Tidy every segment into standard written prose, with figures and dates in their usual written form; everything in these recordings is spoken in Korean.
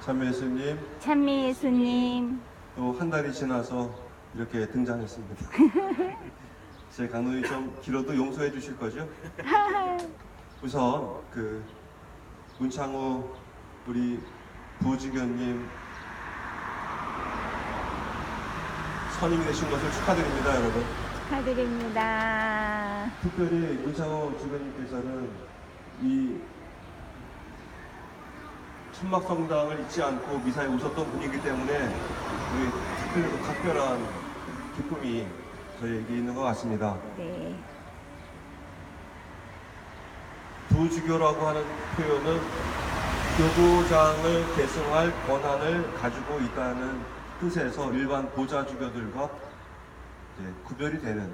참미 예수님, 찬미 예수님. 또 한 달이 지나서 이렇게 등장했습니다. 제 강론이 좀 길어도 용서해 주실 거죠? 우선 문창호 우리 부지교님 선임이 되신 것을 축하드립니다, 여러분. 축하드립니다. 특별히 문창호 주교님께서는 이 천막성당을 잊지 않고 미사에 오셨던 분이기 때문에 우리 특별한 기쁨이 저희에게 있는 것 같습니다. 네. 부주교라고 하는 표현은 교구장을 계승할 권한을 가지고 있다는 뜻에서 일반 보좌주교들과 구별이 되는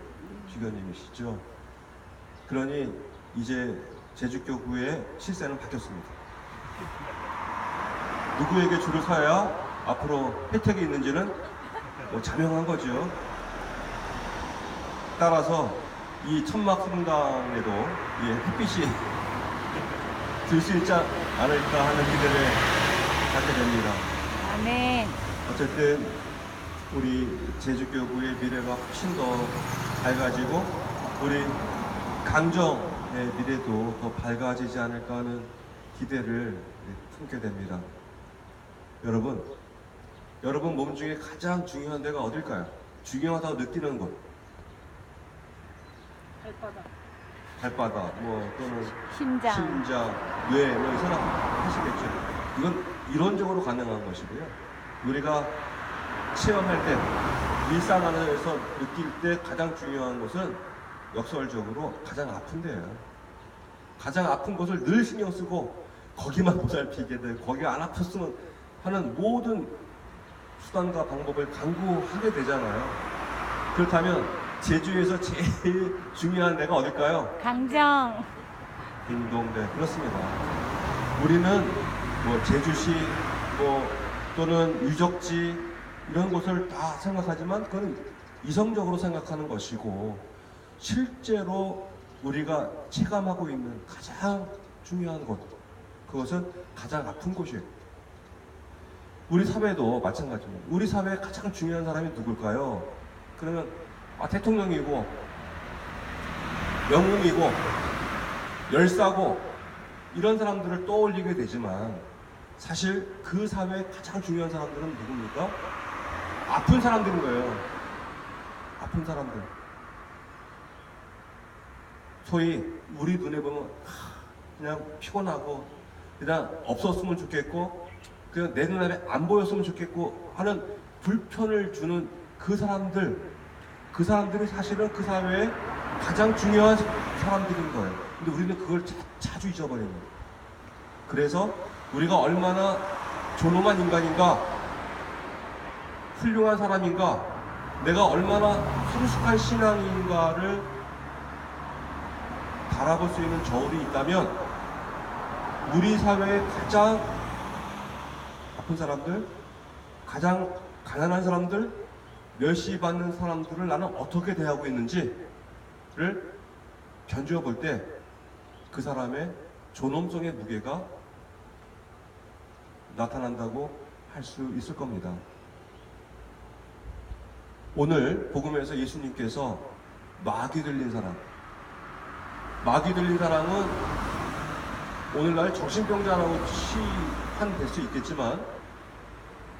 주교님이시죠. 그러니 이제 제주교구의 실세는 바뀌었습니다. 누구에게 줄을 서야 앞으로 혜택이 있는지는 자명한 거죠. 따라서 이 천막 성당에도 햇빛이 들 수 있지 않을까 하는 기대를 갖게 됩니다. 아멘. 어쨌든 우리 제주교구의 미래가 훨씬 더 밝아지고 우리 강정의 미래도 더 밝아지지 않을까 하는 기대를 품게 됩니다. 여러분 몸 중에 가장 중요한 데가 어딜까요? 중요하다고 느끼는 곳. 발바닥, 또는 심장. 뇌, 생각하시겠죠. 이건 이론적으로 가능한 것이고요. 우리가 체험할 때, 일상 안에서 느낄 때 가장 중요한 것은 역설적으로 가장 아픈 데예요. 가장 아픈 것을 늘 신경 쓰고 거기만 보살피게 되고 거기가 안 아팠으면 하는 모든 수단과 방법을 강구하게 되잖아요. 그렇다면 제주에서 제일 중요한 데가 어딜까요? 강정. 딩동대. 그렇습니다. 우리는 제주시 또는 유적지 이런 곳을 다 생각하지만 그건 이성적으로 생각하는 것이고 실제로 우리가 체감하고 있는 가장 중요한 곳, 그것은 가장 아픈 곳이에요. 우리 사회도 마찬가지입니다. 우리 사회에 가장 중요한 사람이 누굴까요? 그러면 대통령이고 영웅이고 열사고 이런 사람들을 떠올리게 되지만 사실 그 사회에 가장 중요한 사람들은 누굽니까? 아픈 사람들인 거예요. 아픈 사람들. 소위 우리 눈에 보면 그냥 피곤하고 그냥 없었으면 좋겠고 그냥 내 눈앞에 안 보였으면 좋겠고 하는 불편을 주는 그 사람들이 사실은 그 사회에 가장 중요한 사람들인 거예요. 근데 우리는 그걸 자주 잊어버리는 거예요. 그래서 우리가 얼마나 존엄한 인간인가, 훌륭한 사람인가, 내가 얼마나 성숙한 신앙인가를 바라볼 수 있는 저울이 있다면 우리 사회의 가장 아픈 사람들, 가장 가난한 사람들, 멸시받는 사람들을 나는 어떻게 대하고 있는지를 견주어 볼 때 그 사람의 존엄성의 무게가 나타난다고 할 수 있을 겁니다. 오늘 복음에서 예수님께서 마귀 들린 사람은 오늘날 정신병자라고 치환될 수 있겠지만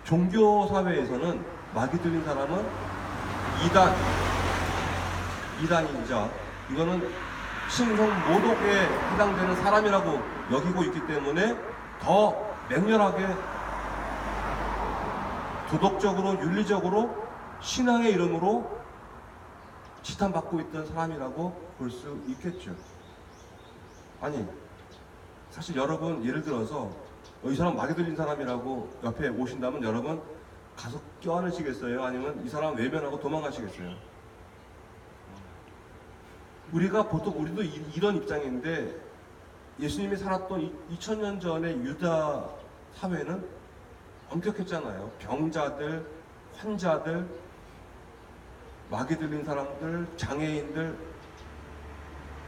종교 사회에서는 마귀 들린 사람은 이단인자, 이거는 신성 모독에 해당되는 사람이라고 여기고 있기 때문에 더 맹렬하게 도덕적으로 윤리적으로 신앙의 이름으로 지탄받고 있던 사람이라고 볼 수 있겠죠. 아니 사실 여러분 예를 들어서 이 사람 마귀 들린 사람이라고 옆에 오신다면 여러분 가서 껴안으시겠어요? 아니면 이 사람 외면하고 도망가시겠어요? 우리도 이런 입장인데 예수님이 살았던 2000년 전의 유다 사회는 엄격했잖아요. 병자들, 환자들, 마귀 들린 사람들, 장애인들,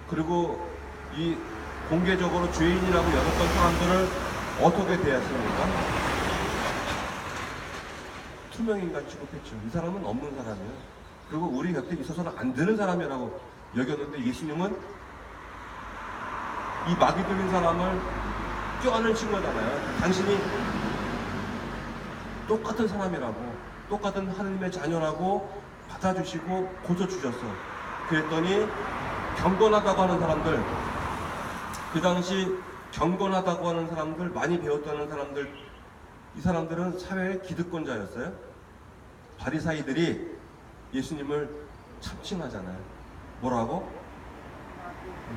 그리고 이 공개적으로 죄인이라고 여겼던 사람들을 어떻게 대했습니까? 투명인간 취급했죠. 이 사람은 없는 사람이야. 그리고 우리 곁에 있어서는 안 되는 사람이라고 여겼는데 예수님은 이 마귀 들린 사람을 껴안으신 거잖아요. 당신이 똑같은 사람이라고, 똑같은 하느님의 자녀라고 받아주시고 고쳐주셨어. 그랬더니 경건하다고 하는 사람들, 그 당시 경건하다고 하는 사람들, 많이 배웠다는 사람들, 이 사람들은 사회의 기득권자였어요. 바리사이들이 예수님을 참칭하잖아요. 뭐라고?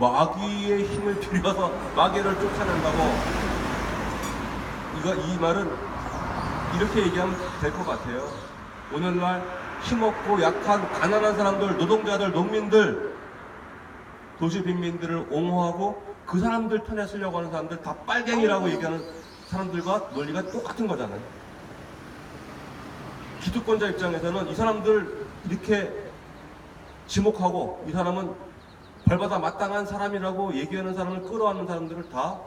마귀의 힘을 빌려서 마귀를 쫓아낸다고. 이 말은 이렇게 얘기하면 될 것 같아요. 오늘날 힘없고 약한 가난한 사람들, 노동자들, 농민들, 도시 빈민들을 옹호하고 그 사람들 편에 쓰려고 하는 사람들 다 빨갱이라고 얘기하는 사람들과 논리가 똑같은 거잖아요. 기득권자 입장에서는 이 사람들 이렇게 지목하고 이 사람은 벌받아 마땅한 사람이라고 얘기하는 사람을 끌어안는 사람들을 다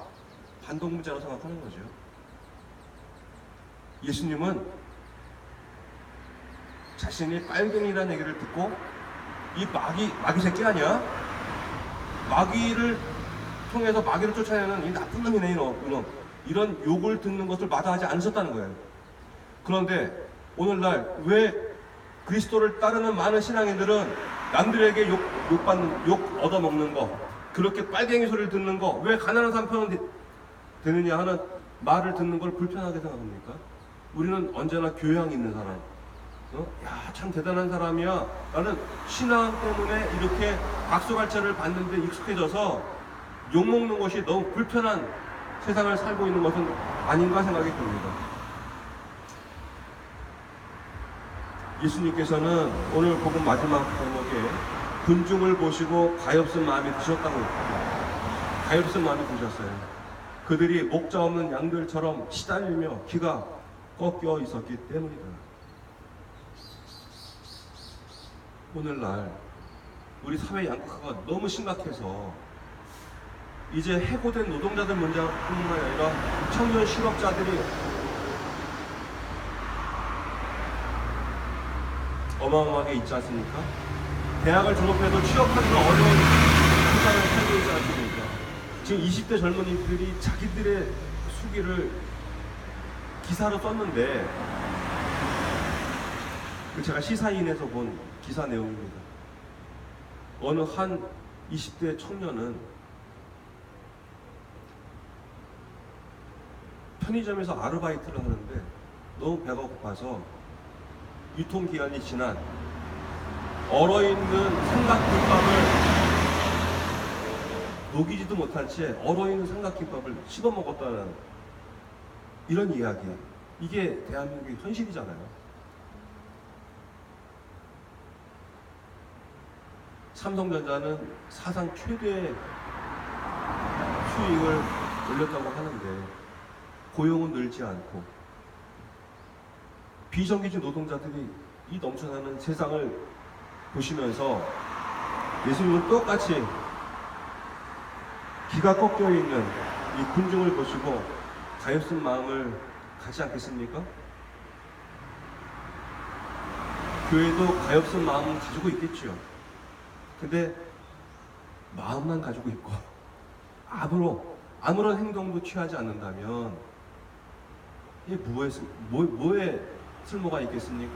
반동문자로 생각하는 거죠. 예수님은 자신이 빨갱이라는 얘기를 듣고 이 마귀 새끼 아니야? 마귀를 통해서 마귀를 쫓아내는 이 나쁜 놈이네 이놈, 이런 욕을 듣는 것을 마다하지 않으셨다는 거예요. 그런데 오늘날 왜 그리스도를 따르는 많은 신앙인들은 남들에게 욕 얻어먹는 거, 그렇게 빨갱이 소리를 듣는 거, 왜 가난한 사람 편은 되느냐 하는 말을 듣는 걸 불편하게 생각합니까? 우리는 언제나 교양 있는 사람, 야, 참 대단한 사람이야 라는 신앙 때문에 이렇게 박수갈채를 받는데 익숙해져서 욕먹는 것이 너무 불편한 세상을 살고 있는 것은 아닌가 생각이 듭니다. 예수님께서는 오늘 복음 마지막 대목에 군중을 보시고 가엾은 마음이 드셨다고 했습니다. 가엾은 마음이 드셨어요. 그들이 목자 없는 양들처럼 시달리며 귀가 꺾여 있었기 때문이다. 오늘날 우리 사회 양극화가 너무 심각해서 이제 해고된 노동자들 문제뿐만 아니라 청년 실업자들이 어마어마하게 있지 않습니까? 대학을 졸업해도 취업하기가 어려운 세상을 살고 있지 않습니까? 지금 20대 젊은이들이 자기들의 수기를 기사로 썼는데, 제가 시사인에서 본 기사 내용입니다. 어느 한 20대 청년은 편의점에서 아르바이트를 하는데 너무 배가 고파서 유통기한이 지난 얼어있는 삼각김밥을 녹이지도 못한 채 얼어있는 삼각김밥을 씹어 먹었다는 이런 이야기. 이게 대한민국의 현실이잖아요. 삼성전자는 사상 최대의 수익을 올렸다고 하는데 고용은 늘지 않고 비정규직 노동자들이 이 넘쳐나는 세상을 보시면서 예수님은 똑같이 기가 꺾여 있는 이 군중을 보시고 가엾은 마음을 가지 않겠습니까? 교회도 가엾은 마음을 가지고 있겠죠. 근데 마음만 가지고 있고 아무런 행동도 취하지 않는다면 이게 뭐에 쓸모가 있겠습니까?